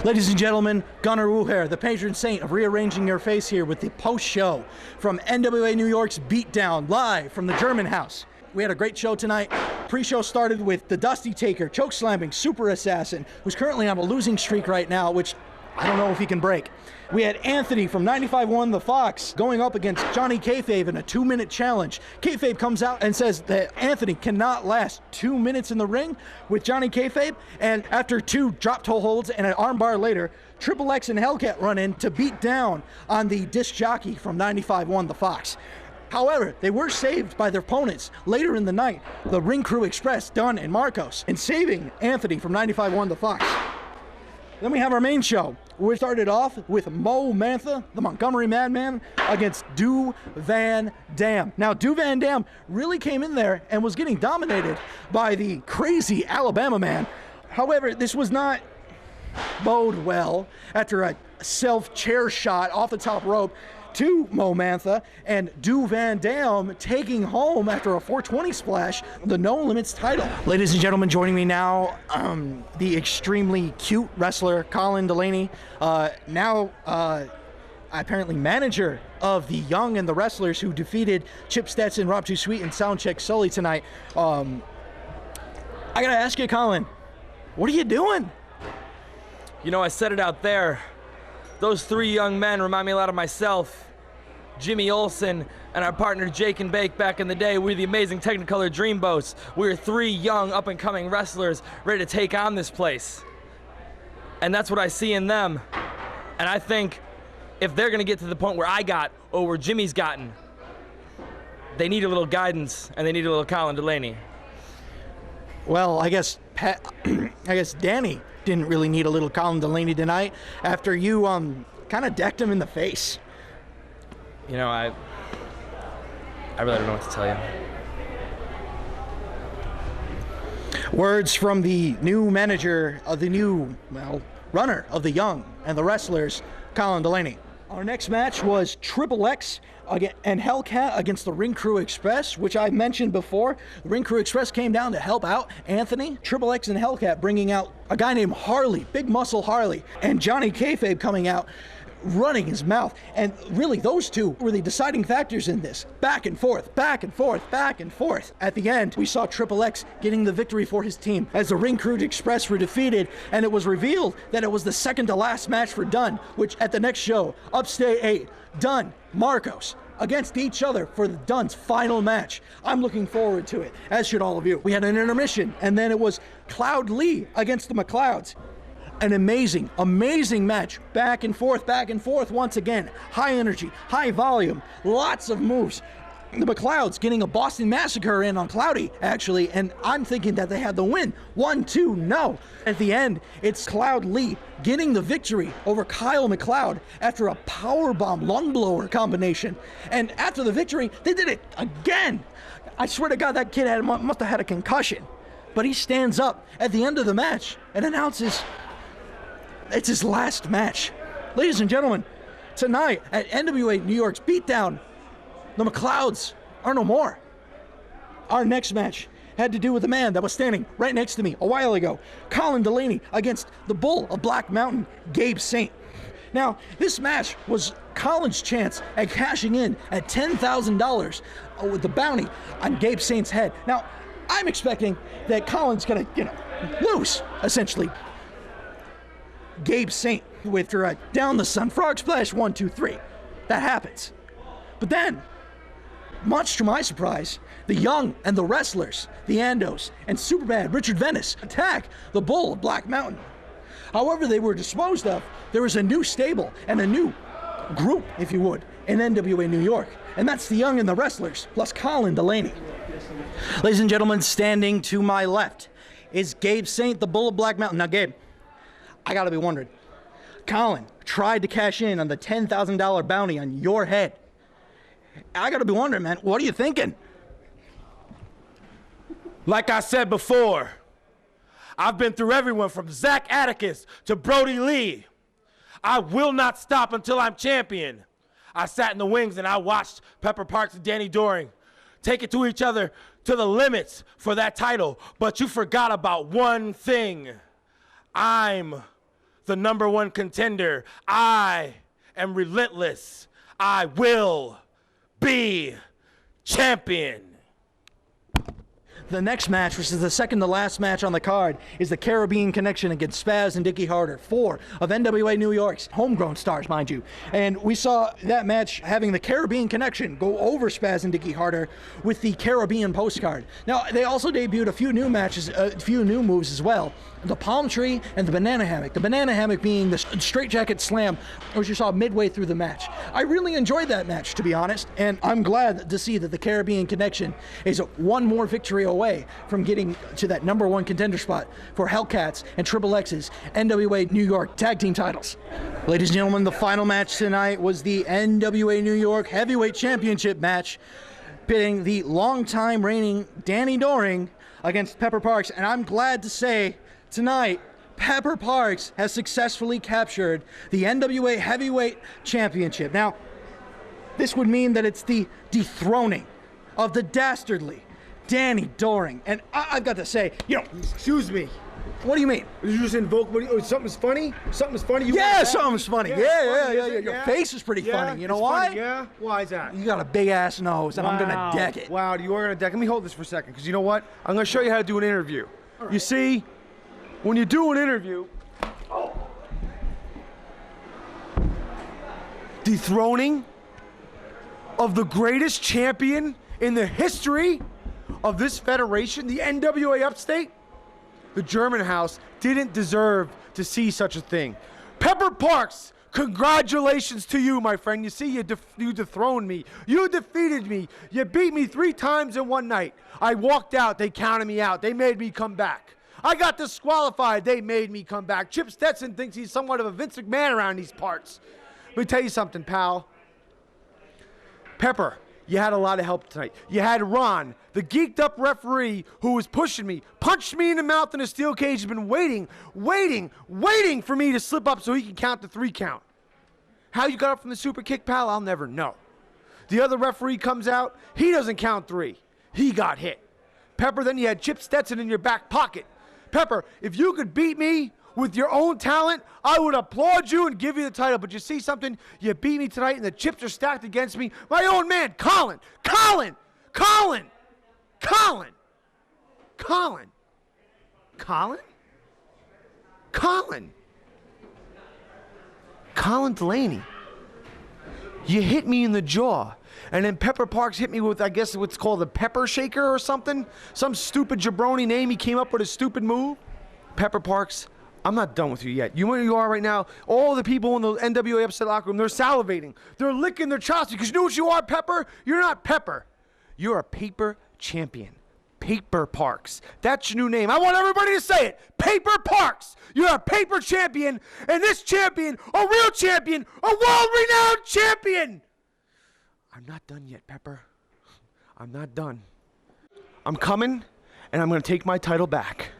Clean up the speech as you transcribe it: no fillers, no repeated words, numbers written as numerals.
Ladies and gentlemen, Gunnar Wuher, the patron saint of rearranging your face here with the post-show from NWA New York's Beatdown, live from the German house. We had a great show tonight. Pre-show started with the Dusty Taker, choke-slamming Super Assassin, who's currently on a losing streak right now, which I don't know if he can break. We had Anthony from 95.1 The Fox going up against Johnny Kayfabe in a 2-minute challenge. Kayfabe comes out and says that Anthony cannot last 2 minutes in the ring with Johnny Kayfabe, and after 2 drop toe holds and an armbar later, Triple X and Hellcat run in to beat down on the disc jockey from 95.1 The Fox. However, they were saved by their opponents later in the night, the Ring Crew Express, Dunn and Marcos, in saving Anthony from 95.1 The Fox. Then we have our main show. We started off with Mo Mantha, the Montgomery Madman, against Du Van Dam. Now, Du Van Dam really came in there and was getting dominated by the crazy Alabama man. However, this was not bode well after a self-chair shot off the top rope to Mo Mantha, and Du Van Dam taking home after a 420 splash the No Limits title. Ladies and gentlemen, joining me now, the extremely cute wrestler Colin Delaney, apparently manager of the Young and the Wrestlers, who defeated Chip Stetson, Rob Too Sweet, and Soundcheck Sully tonight. I gotta ask you, Colin, what are you doing? You know, I said it out there. Those 3 young men remind me a lot of myself, Jimmy Olsen, and our partner Jake and Bake back in the day. We were the amazing Technicolor Dreamboats. We were 3 young up-and-coming wrestlers ready to take on this place. And that's what I see in them. And I think if they're gonna get to the point where I got, or where Jimmy's gotten, they need a little guidance, and they need a little Colin Delaney. Well, I guess Danny didn't really need a little Colin Delaney tonight after you kind of decked him in the face. You know, I really don't know what to tell you. Words from the new manager of the new, runner of the Young and the Wrestlers, Colin Delaney. Our next match was Triple X and Hellcat against the Ring Crew Express, which I mentioned before. The Ring Crew Express came down to help out Anthony. Triple X and Hellcat bringing out a guy named Harley, Big Muscle Harley, and Johnny Kayfabe coming out, running his mouth. And really, those two were the deciding factors in this. Back and forth, back and forth, back and forth. At the end, we saw Triple X getting the victory for his team as the Ring Crew Express were defeated, and it was revealed that it was the second to last match for Dunn, which at the next show, Upstate 8, Dunn, Marcos, against each other for the Dunn's final match. I'm looking forward to it, as should all of you. We had an intermission, and then it was Cloud Lee against the McLeods. An amazing, amazing match. Back and forth once again. High energy, high volume, lots of moves. The McLeods getting a Boston Massacre in on Cloudy, actually, and I'm thinking that they had the win. 1-2, no. At the end, it's Cloud Lee getting the victory over Kyle McLeod after a powerbomb lung blower combination. And after the victory, they did it again. I swear to God, that kid must have had a concussion. But he stands up at the end of the match and announces it's his last match. Ladies and gentlemen, tonight at NWA New York's Beatdown, the McLeods are no more. Our next match had to do with the man that was standing right next to me a while ago, Colin Delaney against the Bull of Black Mountain, Gabe Saint. Now, this match was Colin's chance at cashing in at $10,000 with the bounty on Gabe Saint's head. Now, I'm expecting that Colin's gonna, lose, essentially. Gabe Saint with her down the sun frog splash, 1, 2, 3. That happens. But then, much to my surprise, the Young and the Wrestlers, the Andos, and Superbad Richard Venice attack the Bull of Black Mountain. However, they were disposed of. There was a new stable and a new group, if you would, in NWA New York. And that's the Young and the Wrestlers, plus Colin Delaney. Ladies and gentlemen, standing to my left is Gabe Saint, the Bull of Black Mountain. Now, Gabe, I gotta be wondering, Colin tried to cash in on the $10,000 bounty on your head. I gotta be wondering, man, what are you thinking? Like I said before, I've been through everyone from Zach Atticus to Brody Lee. I will not stop until I'm champion. I sat in the wings and I watched Pepper Parks and Danny Doring take it to each other to the limits for that title, but you forgot about one thing. I'm the #1 contender. I am relentless. I will be champion. The next match, which is the second to last match on the card, is the Caribbean Connection against Spaz and Dickie Harder, 4 of NWA New York's homegrown stars, mind you. And we saw that match having the Caribbean Connection go over Spaz and Dickie Harder with the Caribbean postcard. Now, they also debuted a few new matches, a few new moves as well. The palm tree and the banana hammock. The banana hammock being the straitjacket slam, which you saw midway through the match. I really enjoyed that match, to be honest, and I'm glad to see that the Caribbean Connection is one more victory away from getting to that #1 contender spot for Hellcats and Triple X's NWA New York tag team titles. Ladies and gentlemen, the final match tonight was the NWA New York Heavyweight Championship match, pitting the longtime reigning Danny Doring against Pepper Parks, and I'm glad to say tonight, Pepper Parks has successfully captured the NWA Heavyweight Championship. Now, this would mean that it's the dethroning of the dastardly Danny Doring. And I've got to say, Excuse me. what do you mean? Did you just invoke something's funny? Something's funny? Yeah, something's funny. Yeah. Funny, Your face is pretty funny. You know it's why? Funny, yeah? Why is that? You got a big ass nose, and I'm gonna deck it. Wow, you are gonna deck it. Let me hold this for a second, because you know what? I'm gonna show you how to do an interview. Right. You see, when you do an interview, dethroning of the greatest champion in the history of this federation, the NWA Upstate, the German House didn't deserve to see such a thing. Pepper Parks, congratulations to you, my friend. You see, you dethroned me. You defeated me. You beat me 3 times in one night. I walked out. They counted me out. They made me come back. I got disqualified. They made me come back. Chip Stetson thinks he's somewhat of a Vince McMahon around these parts. Let me tell you something, pal. Pepper, you had a lot of help tonight. You had Ron, the geeked up referee who was pushing me, punched me in the mouth in a steel cage, has been waiting for me to slip up so he can count the 3 count. How you got up from the super kick, pal, I'll never know. The other referee comes out, he doesn't count 3. He got hit. Pepper, then you had Chip Stetson in your back pocket. Pepper, if you could beat me with your own talent, I would applaud you and give you the title. But you see something? You beat me tonight and the chips are stacked against me. My own man, Colin. Colin Delaney. You hit me in the jaw. And then Pepper Parks hit me with, I guess, what's called a pepper shaker or something. Some stupid jabroni name. He came up with a stupid move. Pepper Parks, I'm not done with you yet. You know where you are right now? All the people in the NWA Upstate locker room, they're salivating. They're licking their chops because you know what you are, Pepper? You're not Pepper. You're a paper champion. Paper Parks. That's your new name. I want everybody to say it. Paper Parks. You're a paper champion, and this champion, a real champion, a world-renowned champion. I'm not done yet, Pepper. I'm not done. I'm coming, and I'm going to take my title back.